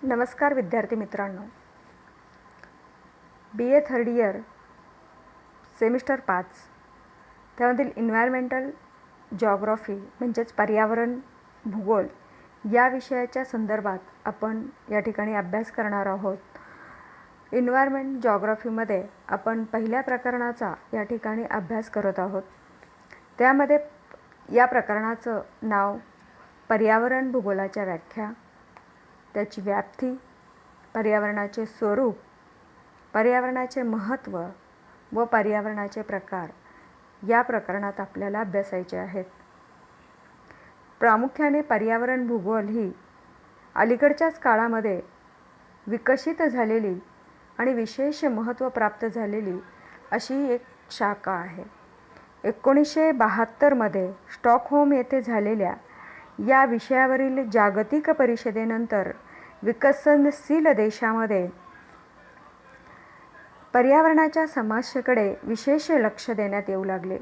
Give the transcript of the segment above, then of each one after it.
नमस्कार विद्यार्थी मित्रांनो, BA थर्ड इयर सेमिस्टर 5 त्यामधील इन्व्हायरमेंटल जॉग्राफी म्हणजेच पर्यावरण भूगोल या विषयाच्या संदर्भात आपण या ठिकाणी अभ्यास करणार आहोत. इन्व्हायरमेंट जॉग्राफीमध्ये आपण पहिल्या प्रकरणाचा या ठिकाणी अभ्यास करत आहोत. त्यामध्ये या प्रकरणाचं नाव पर्यावरण भूगोलाच्या व्याख्या, त्याची व्याप्ती, पर्यावरणाचे स्वरूप, पर्यावरणाचे महत्त्व व पर्यावरणाचे प्रकार या प्रकरणात आपल्याला अभ्यासायचे आहेत. प्रामुख्याने पर्यावरण भूगोल ही अलीकडच्याच काळामध्ये विकसित झालेली आणि विशेष महत्त्व प्राप्त झालेली अशी एक शाखा आहे. 1972मध्ये स्टॉकहोम येथे झालेल्या या विषयावरील जागतिक परिषदेनंतर विकसनशील देशामध्ये पर्यावरणाच्या समस्येकडे विशेष लक्ष देण्यात येऊ लागले.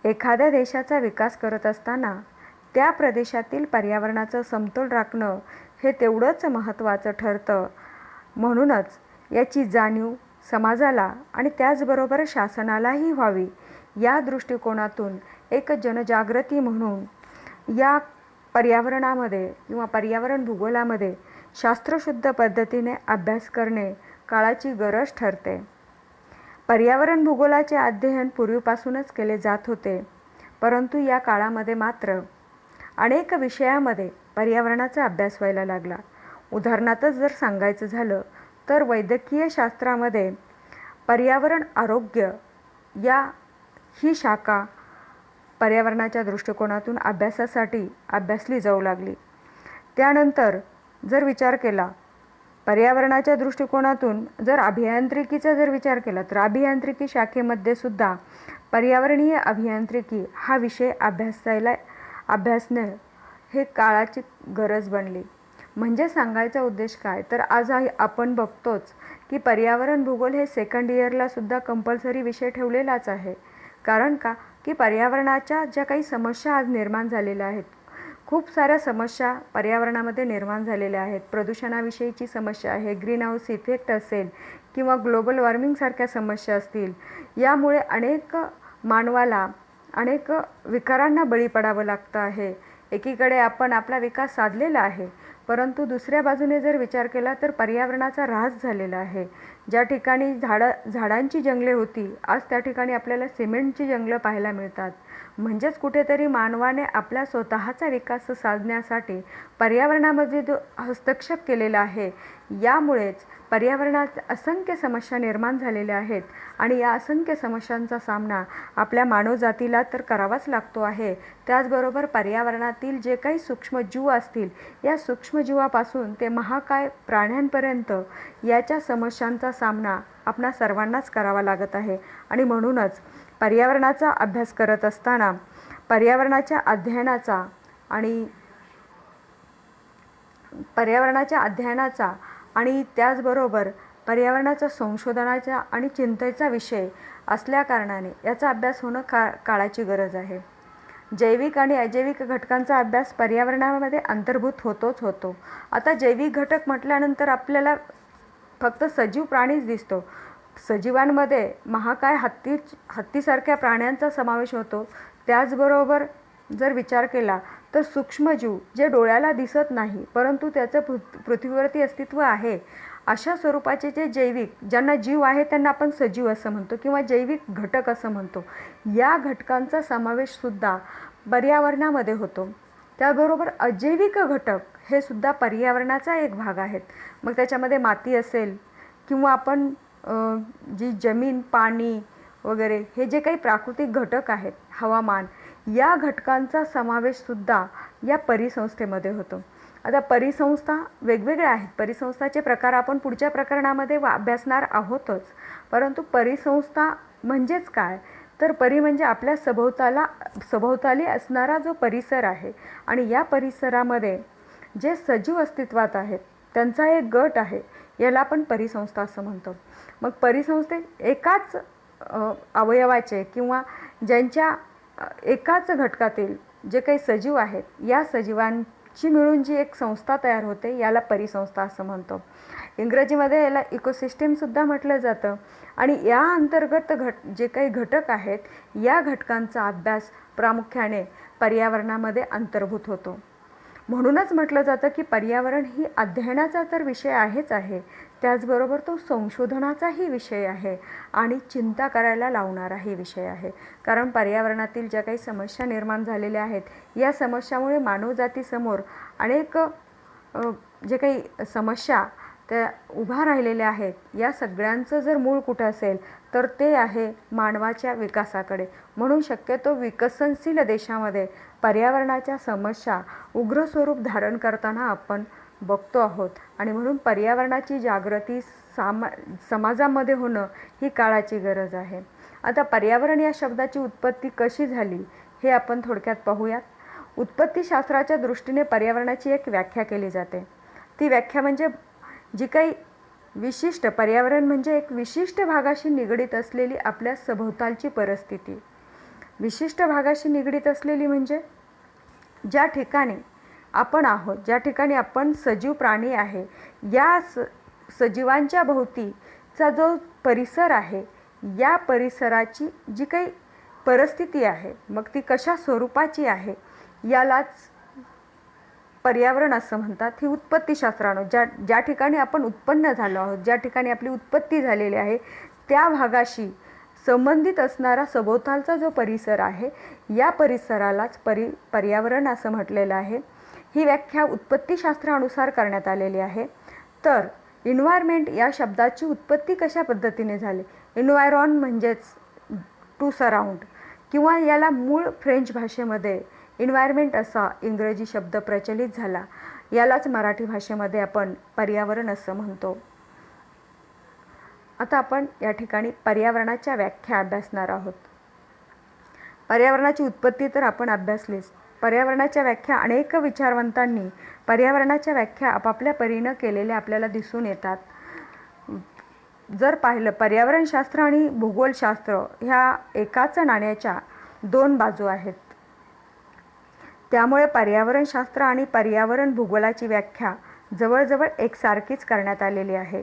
एखाद्या देशाचा विकास करत असताना त्या प्रदेशातील पर्यावरणाचा समतोल राखणं हे तेवढंच महत्त्वाचं ठरतं. म्हणूनच याची जाणीव समाजाला आणि त्याचबरोबर शासनालाही व्हावी या दृष्टिकोनातून एक जनजागृती म्हणून या पर्यावरणामध्ये किंवा पर्यावरण भूगोलामध्ये शास्त्रशुद्ध पद्धतीने अभ्यास करणे काळाची गरज ठरते. पर्यावरण भूगोलाचे अध्ययन पूर्वीपासूनच केले जात होते, परंतु या काळामध्ये मात्र अनेक विषयामध्ये पर्यावरणाचा अभ्यास व्हायला लागला. उदाहरणार्थ जर सांगायचं झालं तर वैद्यकीय शास्त्रामध्ये पर्यावरण आरोग्य ही शाखा पर्यावरणाच्या दृष्टिकोनातून अभ्यासासाठी अभ्यासली जाऊ लागली. त्यानंतर जर विचार केला पर्यावरणाच्या दृष्टिकोनातून जर अभियांत्रिकीचा जर विचार केला तर अभियांत्रिकी शाखेमध्ये सुद्धा पर्यावरणीय अभियांत्रिकी हा विषय अभ्यासणे हे काळाची गरज बनली. म्हणजे सांगायचा उद्देश काय तर आज आपण बघतोच की पर्यावरण भूगोल हे सेकंड इयरला सुद्धा कंपल्सरी विषय ठेवलेलाच आहे. कारण का की पर्यावरणाच्या ज्या काही समस्या आज निर्माण झालेल्या आहेत, खूप साऱ्या समस्या पर्यावरणामध्ये निर्माण झालेल्या आहेत. प्रदूषणाविषयीची समस्या आहे, ग्रीन हाऊस इफेक्ट असेल किंवा ग्लोबल वॉर्मिंगसारख्या समस्या असतील. यामुळे अनेक मानवाला अनेक विकारांना बळी पडावं लागतं आहे. एकीकडे आपण आपला विकास साधलेला आहे, परंतु दुसऱ्या बाजूने जर विचार केला तर पर्यावरणाचा ऱ्हास झालेला आहे. ज्या ठिकाणी झाडांची जंगले होती, आज त्या ठिकाणी आपल्याला सिमेंटची जंगलं पाहायला मिळतात. म्हणजेच कुठेतरी मानवाने आपला स्वतःचा विकास साधण्यासाठी पर्यावरणामध्ये जो हस्तक्षेप केलेला आहे, यामुळेच पर्यावरणात असंख्य समस्या निर्माण झालेल्या आहेत आणि या असंख्य समस्यांचा सामना आपल्या मानवजातीला तर करावाच लागतो आहे. त्याचबरोबर पर्यावरणातील जे काही सूक्ष्मजीव असतील, या सूक्ष्मजीवापासून ते महाकाय प्राण्यांपर्यंत याच्या समस्यांचा सामना आपणा सर्वांनाच करावा लागत आहे. आणि म्हणूनच पर्यावरणाचा अभ्यास करत असताना पर्यावरणाच्या अध्ययनाचा आणि त्याचबरोबर पर्यावरणाच्या संशोधनाचा आणि चिंतेचा विषय असल्याकारणाने याचा अभ्यास होणं काळाची गरज आहे. जैविक आणि अजैविक घटकांचा अभ्यास पर्यावरणामध्ये अंतर्भूत होतो. आता जैविक घटक म्हटल्यानंतर आपल्याला फक्त सजीव प्राणीच दिसतो. सजीवांमध्ये महाकाय हत्तीसारख्या प्राण्यांचा समावेश होतो. त्याचबरोबर जर विचार केला तर सूक्ष्मजीव जे डोळ्याला दिसत नाही परंतु त्याचं पृथ्वीवरती अस्तित्व आहे, अशा स्वरूपाचे जे जैविक ज्यांना जीव आहे त्यांना आपण सजीव असं म्हणतो किंवा जैविक घटक असं म्हणतो. या घटकांचा समावेशसुद्धा पर्यावरणामध्ये होतो. त्याबरोबर अजैविक घटक हे सुद्धा पर्यावरणाचा एक भाग आहेत. मग त्याच्यामध्ये माती असेल किंवा आपण जी जमीन, पाणी वगैरे हे जे काही प्राकृतिक घटक आहेत, हवामान, या घटकांचा समावेशसुद्धा या परिसंस्थेमध्ये होतो. आता परिसंस्था वेगवेगळ्या आहेत. परिसंस्थाचे प्रकार आपण पुढच्या प्रकरणामध्ये अभ्यासणार आहोतच. परंतु परिसंस्था म्हणजेच काय तर परी म्हणजे आपल्या सभोवताली असणारा जो परिसर आहे आणि या परिसरामध्ये जे सजीव अस्तित्वात आहेत त्यांचा एक गट आहे, याला आपण परिसंस्था असं म्हणतो. मग परिसंस्थेत एकाच अवयवाचे किंवा ज्यांच्या एकाच घटकातील जे काही सजीव आहेत, या ची मिळून जी एक संस्था तयार होते याला परिसंस्था असं म्हणतो. इंग्रजीमध्ये याला इकोसिस्टीमसुद्धा म्हटलं जातं. आणि या अंतर्गत जे काही घटक आहेत या घटकांचा अभ्यास प्रामुख्याने पर्यावरणामध्ये अंतर्भूत होतो. म्हणूनच म्हटलं जातं की पर्यावरण ही अध्ययनाचा तर विषय आहेच आहे, त्याचबरोबर तो संशोधनाचाही विषय आहे आणि चिंता करायला लावणाराही विषय आहे. कारण पर्यावरणातील ज्या काही समस्या निर्माण झालेल्या आहेत या समस्यामुळे मानवजातीसमोर अनेक जे काही समस्या त्या उभा राहिलेल्या आहेत, या सगळ्यांचं जर मूळ कुठं असेल तर ते आहे मानवाच्या विकासाकडे. म्हणून शक्यतो विकसनशील देशामध्ये पर्यावरणाच्या समस्या उग्र स्वरूप धारण करताना आपण बघतो आहोत. आणि म्हणून पर्यावरणाची जागृती समाजामध्ये होणं ही काळाची गरज आहे. आता पर्यावरण या शब्दाची उत्पत्ती कशी झाली हे आपण थोडक्यात पाहूयात. उत्पत्तीशास्त्राच्या दृष्टीने पर्यावरणाची एक व्याख्या केली जाते. ती व्याख्या म्हणजे जी काही विशिष्ट पर्यावरण म्हणजे एक विशिष्ट भागाशी निगडीत असलेली आपल्या सभोवतालची परिस्थिती. विशिष्ट भागाशी निगडीत असलेली म्हणजे ज्या ठिकाणी आपण आहोत, ज्या ठिकाणी आपण सजीव प्राणी आहे, या सजीवांच्या भोवतीचा जो परिसर आहे या परिसराची जी काही परिस्थिती आहे मग ती कशा स्वरूपाची आहे यालाच पर्यावरण असं म्हणतात. ही उत्पत्तीशास्त्रानं ज्या ठिकाणी आपण उत्पन्न झालो आहोत, ज्या ठिकाणी आपली उत्पत्ती झालेली आहे त्या भागाशी संबंधित असणारा सभोवतालचा जो परिसर आहे या परिसरालाच पर्यावरण असं म्हटलेलं आहे. ही व्याख्या उत्पत्तीशास्त्रानुसार करण्यात आलेली आहे. तर इन्व्हायरमेंट या शब्दाची उत्पत्ती कशा पद्धतीने झाली. इन्व्हायरॉन म्हणजेच टू सराउंड किंवा याला मूळ फ्रेंच भाषेमध्ये इन्व्हायरमेंट असा इंग्रजी शब्द प्रचलित झाला. यालाच मराठी भाषेमध्ये आपण पर्यावरण असं म्हणतो. आता आपण या ठिकाणी पर्यावरणाच्या व्याख्या अभ्यासणार आहोत. पर्यावरणाची उत्पत्ती तर आपण अभ्यासलीच. पर्यावरणाच्या व्याख्या अनेक विचारवंतांनी पर्यावरणाच्या व्याख्या आपापल्या परीनं केलेल्या आपल्याला दिसून येतात. जर पाहिलं पर्यावरणशास्त्र आणि भूगोलशास्त्र ह्या एकाच नाण्याच्या दोन बाजू आहेत. त्यामुळे पर्यावरणशास्त्र आणि पर्यावरण भूगोलाची व्याख्या जवळजवळ एकसारखीच करण्यात आलेली आहे.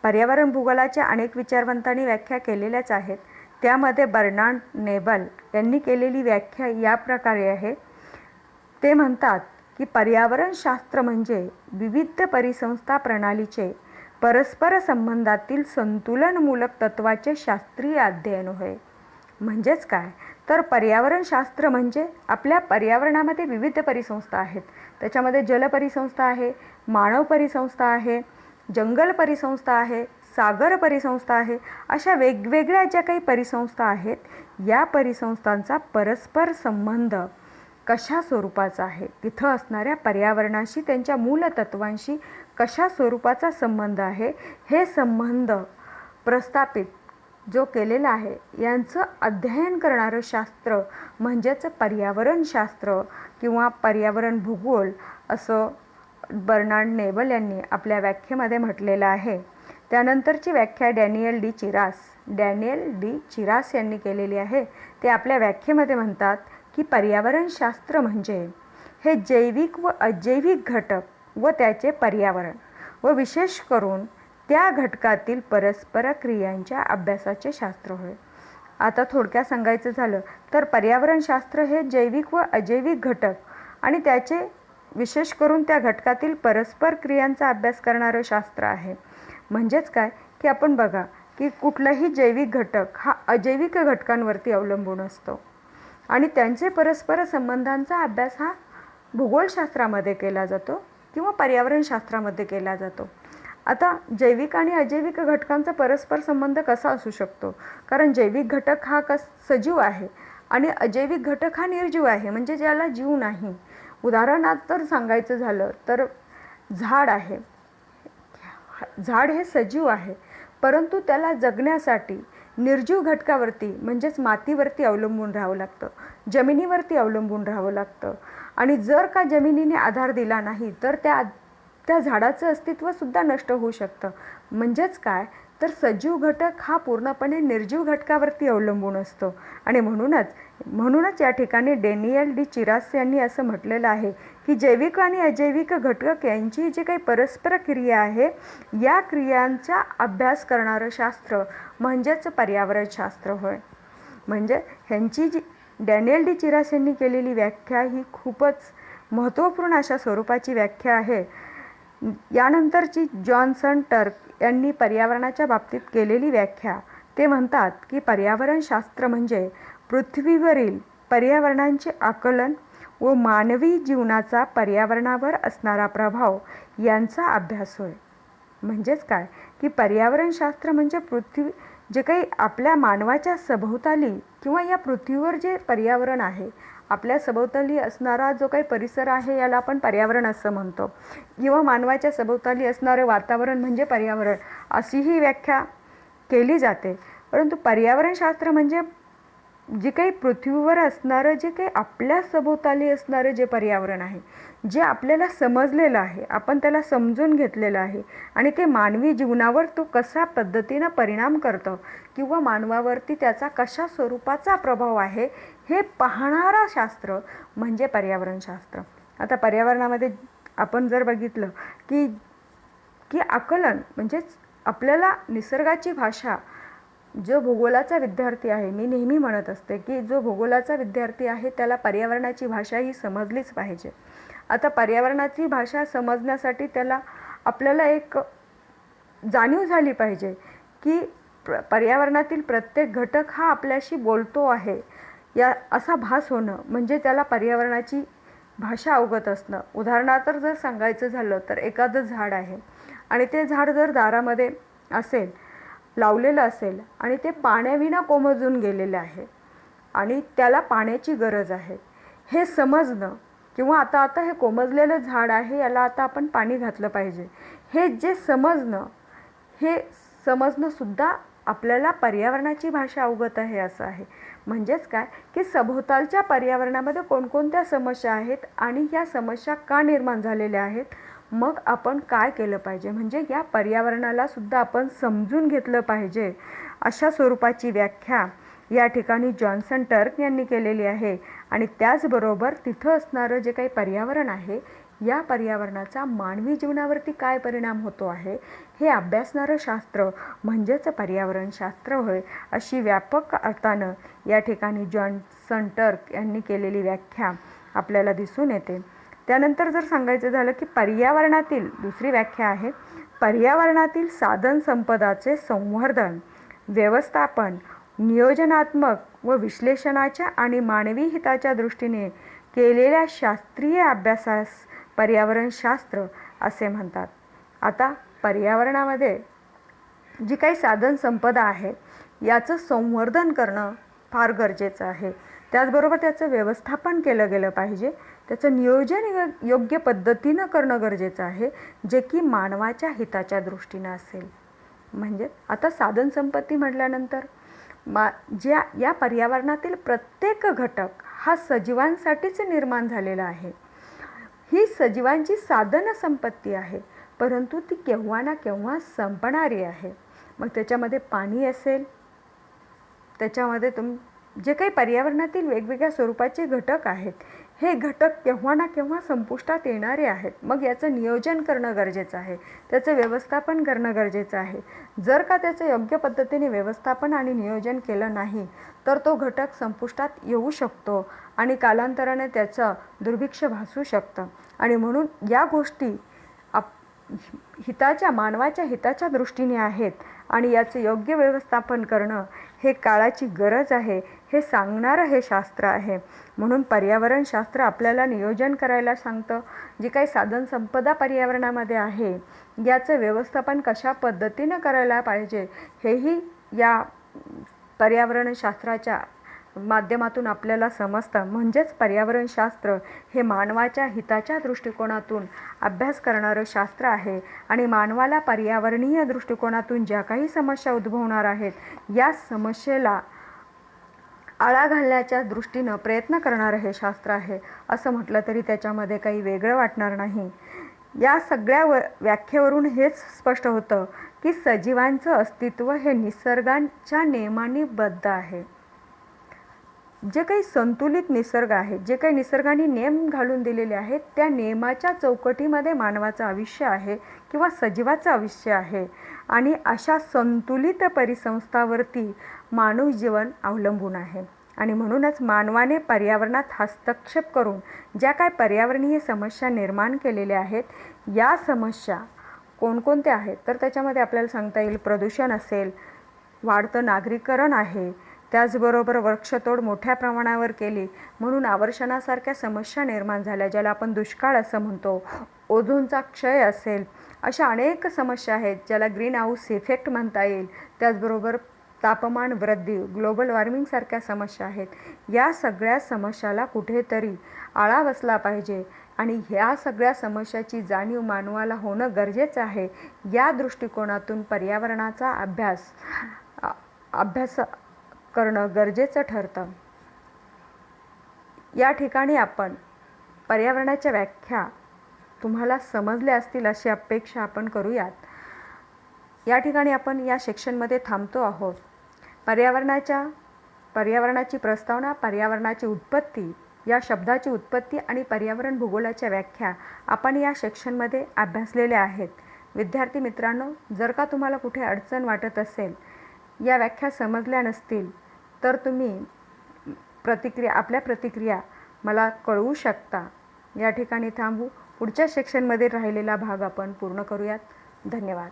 पर्यावरण भूगोलाच्या अनेक विचारवंतांनी व्याख्या केलेल्याच आहेत. त्यामध्ये बर्नार्ड नेबल यांनी केलेली व्याख्या या प्रकारे आहे. ते म्हणतात की पर्यावरणशास्त्र म्हणजे विविध परिसंस्था प्रणालीचे परस्पर संबंधातील संतुलनमूलक तत्वाचे शास्त्रीय अध्ययन होय. म्हणजेच काय तर पर्यावरणशास्त्र म्हणजे आपल्या पर्यावरणामध्ये विविध परिसंस्था आहेत. त्याच्यामध्ये जलपरिसंस्था आहे, मानव परिसंस्था आहे, जंगल परिसंस्था आहे, सागर परिसंस्था आहे. अशा वेगवेगळ्या ज्या काही परिसंस्था आहेत या परिसंस्थांचा परस्पर संबंध कशा स्वरूपाचा आहे, तिथं असणाऱ्या पर्यावरणाशी त्यांच्या मूल तत्वांशी कशा स्वरूपाचा संबंध आहे हे संबंध प्रस्थापित जो केलेला आहे यांचं अध्ययन करणारं शास्त्र म्हणजेच पर्यावरणशास्त्र किंवा पर्यावरण भूगोल असं बर्नार्ड नेबल यांनी आपल्या व्याख्येमध्ये म्हटलेलं आहे. त्यानंतरची व्याख्या डॅनियल डी चिरास यांनी केलेली आहे. ते आपल्या व्याख्येमध्ये म्हणतात की पर्यावरणशास्त्र म्हणजे हे जैविक व अजैविक घटक व त्याचे पर्यावरण व विशेष करून त्या घटकातील परस्पर क्रियांच्या अभ्यासाचे शास्त्र होय. आता थोडक्यात सांगायचं झालं तर पर्यावरणशास्त्र हे जैविक व अजैविक घटक आणि त्याचे विशेष करून त्या घटकातील परस्पर क्रियांचा अभ्यास करणारं शास्त्र आहे. म्हणजेच काय की आपण बघा की कुठलाही जैविक घटक हा अजैविक घटकांवरती अवलंबून असतो आणि त्यांचे परस्पर संबंधांचा अभ्यास हा भूगोलशास्त्रामध्ये केला जातो किंवा पर्यावरणशास्त्रामध्ये केला जातो. आता जैविक आणि अजैविक घटकांचा परस्पर संबंध कसा असू शकतो, कारण जैविक घटक हा सजीव आहे आणि अजैविक घटक हा निर्जीव आहे म्हणजे ज्याला जीव नाही. उदाहरणार्थ तर सांगायचं झालं तर झाड आहे. झाड हे सजीव आहे परंतु त्याला जगण्यासाठी निर्जीव घटकावरती म्हणजेच मातीवरती अवलंबून राहावं लागतं, जमिनीवरती अवलंबून राहावं लागतं. आणि जर का जमिनीने आधार दिला नाही तर त्या झाडाचं अस्तित्वसुद्धा नष्ट होऊ शकतं. म्हणजेच काय तर सजीव घटक हा पूर्णपणे निर्जीव घटकावरती अवलंबून असतो. आणि म्हणूनच या ठिकाणी डॅनियल डी चिरास यांनी असं म्हटलेलं आहे की जैविक आणि अजैविक घटक यांची जी काही परस्पर क्रिया आहे, या क्रियांचा अभ्यास करणारं शास्त्र म्हणजेच पर्यावरणशास्त्र होय. म्हणजे ह्यांची जी डॅनियल डी चिरास यांनी केलेली व्याख्या ही खूपच महत्त्वपूर्ण अशा स्वरूपाची व्याख्या आहे. यानंतरची जॉन्सन टर्क यांनी पर्यावरणाच्या बाबतीत केलेली व्याख्या, ते म्हणतात की पर्यावरणशास्त्र म्हणजे पृथ्वीवरील पर्यावरणांचे आकलन व मानवी जीवनाचा पर्यावरणावर असणारा प्रभाव यांचा अभ्यास होय. म्हणजेच काय की पर्यावरणशास्त्र म्हणजे जे काही आपल्या मानवाच्या सभोवताली किंवा या पृथ्वीवर जे पर्यावरण आहे, आपल्या सभोवताली असणारा जो काही परिसर आहे याला आपण पर्यावरण असं म्हणतो, किंवा मानवाच्या सभोवताली असणारं वातावरण म्हणजे पर्यावरण, अशी ही व्याख्या केली जाते. परंतु पर्यावरणशास्त्र म्हणजे जे काही पृथ्वीवर असणारं, जे काही आपल्या सभोवताली असणारं जे पर्यावरण आहे, जे आपल्याला समजलेलं आहे, आपण त्याला समजून घेतलेलं आहे आणि ते मानवी जीवनावर तो कशा पद्धतीनं परिणाम करतं किंवा मानवावरती त्याचा कशा स्वरूपाचा प्रभाव आहे हे पाहणारा शास्त्र म्हणजे पर्यावरणशास्त्र. आता पर्यावरणामध्ये आपण जर बघितलं की की आकलन म्हणजेच आपल्याला निसर्गाची भाषा, जो भूगोलाचा विद्यार्थी आहे, मी नेहमी म्हणत असते की जो भूगोलाचा विद्यार्थी आहे त्याला पर्यावरणाची भाषा ही समजलीच पाहिजे. आता पर्यावरणाची भाषा समजण्यासाठी आपल्याला एक जाणीव झाली पाहिजे की पर्यावरणातील प्रत्येक घटक हा आपल्याशी बोलतो आहे, या असा भास होणं म्हणजे त्याला पर्यावरणाची भाषा अवगत असणं. उदाहरणार्थ जर सांगायचं झालं तर एखादं झाड आहे आणि ते झाड जर दारामध्ये असेल, लावलेलं असेल आणि ते पाण्याविना कोमेजून गेलेले आहे आणि त्याला पाण्याची गरज आहे, हे समजणं, किंवा आता हे कोमजलेलं झाड आहे, याला आता आपण पाणी घातलं पाहिजे, हे जे समजणं सुद्धा आपल्याला पर्यावरणाची भाषा अवगत आहे असं आहे. म्हणजेच काय की सभोवतालच्या पर्यावरणामध्ये कोणकोणत्या समस्या आहेत आणि या समस्या का निर्माण झालेल्या आहेत, मग आपण काय केलं पाहिजे, म्हणजे या पर्यावरणाला सुद्धा आपण समजून घेतलं पाहिजे, अशा स्वरूपाची व्याख्या या ठिकाणी जॉन्सन टर्क यांनी केलेली आहे. आणि त्याचबरोबर तिथं असणारं जे काही पर्यावरण आहे, या पर्यावरणाचा मानवी जीवनावरती काय परिणाम होतो आहे हे अभ्यासणारं शास्त्र म्हणजेच पर्यावरणशास्त्र होय, अशी व्यापक अर्थानं या ठिकाणी जॉन्सन टर्क यांनी केलेली व्याख्या आपल्याला दिसून येते. त्यानंतर जर सांगायचं झालं की पर्यावरणातील दुसरी व्याख्या आहे, पर्यावरणातील साधन संपदाचे संवर्धन, व्यवस्थापन, नियोजनात्मक व विश्लेषणाच्या आणि मानवी हिताच्या दृष्टीने केलेल्या शास्त्रीय अभ्यासास पर्यावरणशास्त्र असे म्हणतात. आता पर्यावरणामध्ये जी काही साधन संपदा आहे याचं संवर्धन करणं फार गरजेचं आहे. त्याचबरोबर त्याचं व्यवस्थापन केलं गेलं पाहिजे, त्याचं नियोजन योग्य पद्धतीनं करणं गरजेचं आहे, जे की मानवाच्या हिताच्या दृष्टीनं असेल. म्हणजे आता साधन संपत्ती म्हटल्यानंतर या पर्यावरणातील प्रत्येक घटक हा सजीवांसाठीच निर्माण झालेला आहे. ही सजीवांची साधन संपत्ती आहे, परंतु ती केव्हा ना केव्हा संपणारी आहे. मग त्याच्यामध्ये पाणी असेल, त्याच्यामध्ये जे काही पर्यावरणातील वेगवेगळ्या स्वरूपाचे घटक आहेत, हे घटक केव्हा ना केव्हा संपुष्टात येणारे आहेत. मग याचं नियोजन करणं गरजेचं आहे, त्याचं व्यवस्थापन करणं गरजेचं आहे. जर का त्याचं योग्य पद्धतीने व्यवस्थापन आणि नियोजन केलं नाही तर तो घटक संपुष्टात येऊ शकतो आणि कालांतराने त्याचं दुर्भिक्ष भासू शकतं. आणि म्हणून या गोष्टी मानवाच्या हिताच्या दृष्टीने आहेत आणि याचं योग्य व्यवस्थापन करणं हे काळाची गरज आहे, हे सांगणारं हे शास्त्र आहे. म्हणून पर्यावरणशास्त्र आपल्याला नियोजन करायला सांगतं. जी काही साधन संपदा पर्यावरणामध्ये आहे याचं व्यवस्थापन कशा पद्धतीनं करायला पाहिजे हेही या पर्यावरणशास्त्राच्या माध्यमातून आपल्याला समजतं. म्हणजेच पर्यावरणशास्त्र हे मानवाच्या हिताच्या दृष्टिकोनातून अभ्यास करणारं शास्त्र आहे आणि मानवाला पर्यावरणीय दृष्टिकोनातून ज्या काही समस्या उद्भवणार आहेत या समस्येला आळा घालण्याच्या दृष्टीनं प्रयत्न करणारं हे शास्त्र आहे, असं म्हटलं तरी त्याच्यामध्ये काही वेगळं वाटणार नाही. या सगळ्या व्याख्येवरून हेच स्पष्ट होतं की सजीवांचं अस्तित्व हे निसर्गाच्या नियमांनी बद्ध आहे. जे काही संतुलित निसर्ग आहे, जे काही निसर्गाने नियम घालून दिलेले आहेत, त्या नियमाच्या चौकटीमध्ये मानवाचं आयुष्य आहे किंवा सजीवाचं आयुष्य आहे आणि अशा संतुलित परिसंस्थावरती मानव जीवन अवलंबून आहे. आणि म्हणूनच मानवाने पर्यावरणात हस्तक्षेप करून ज्या काय पर्यावरणीय समस्या निर्माण केलेल्या आहेत, या समस्या कोणकोणत्या आहेत तर त्याच्यामध्ये आपल्याला सांगता येईल प्रदूषण असेल, वाढतं नागरीकरण आहे, त्याचबरोबर वृक्षतोड मोठ्या प्रमाणावर केली म्हणून आवर्षणासारख्या समस्या निर्माण झाल्या, ज्याला आपण दुष्काळ असं म्हणतो, ओझोनचा क्षय असेल, अशा अनेक समस्या आहेत ज्याला ग्रीन हाऊस इफेक्ट म्हणता येईल. त्याचबरोबर तापमान वृद्धी, ग्लोबल वॉर्मिंगसारख्या समस्या आहेत. या सगळ्या समस्याला कुठेतरी आळा बसला पाहिजे आणि ह्या सगळ्या समस्याची जाणीव मानवाला होणं गरजेचं आहे. या दृष्टिकोनातून पर्यावरणाचा अभ्यास करणं गरजेचं ठरतं. या ठिकाणी आपण पर्यावरणाच्या व्याख्या तुम्हाला समजल्या असतील अशी अपेक्षा आपण करूयात. या ठिकाणी आपण या सेक्शनमध्ये थांबतो आहोत. पर्यावरणाची प्रस्तावना, पर्यावरणाची उत्पत्ती, या शब्दाची उत्पत्ती आणि पर्यावरण भूगोलाच्या व्याख्या आपण या सेक्शनमध्ये अभ्यासलेल्या आहेत. विद्यार्थी मित्रांनो, जर का तुम्हाला कुठे अडचण वाटत असेल, या व्याख्या समजल्या नसतील तर तुम्ही आपल्या प्रतिक्रिया मला कळवू शकता. या ठिकाणी थांबू. पुढच्या सेक्शनमध्ये राहिलेला भाग आपण पूर्ण करूयात. धन्यवाद.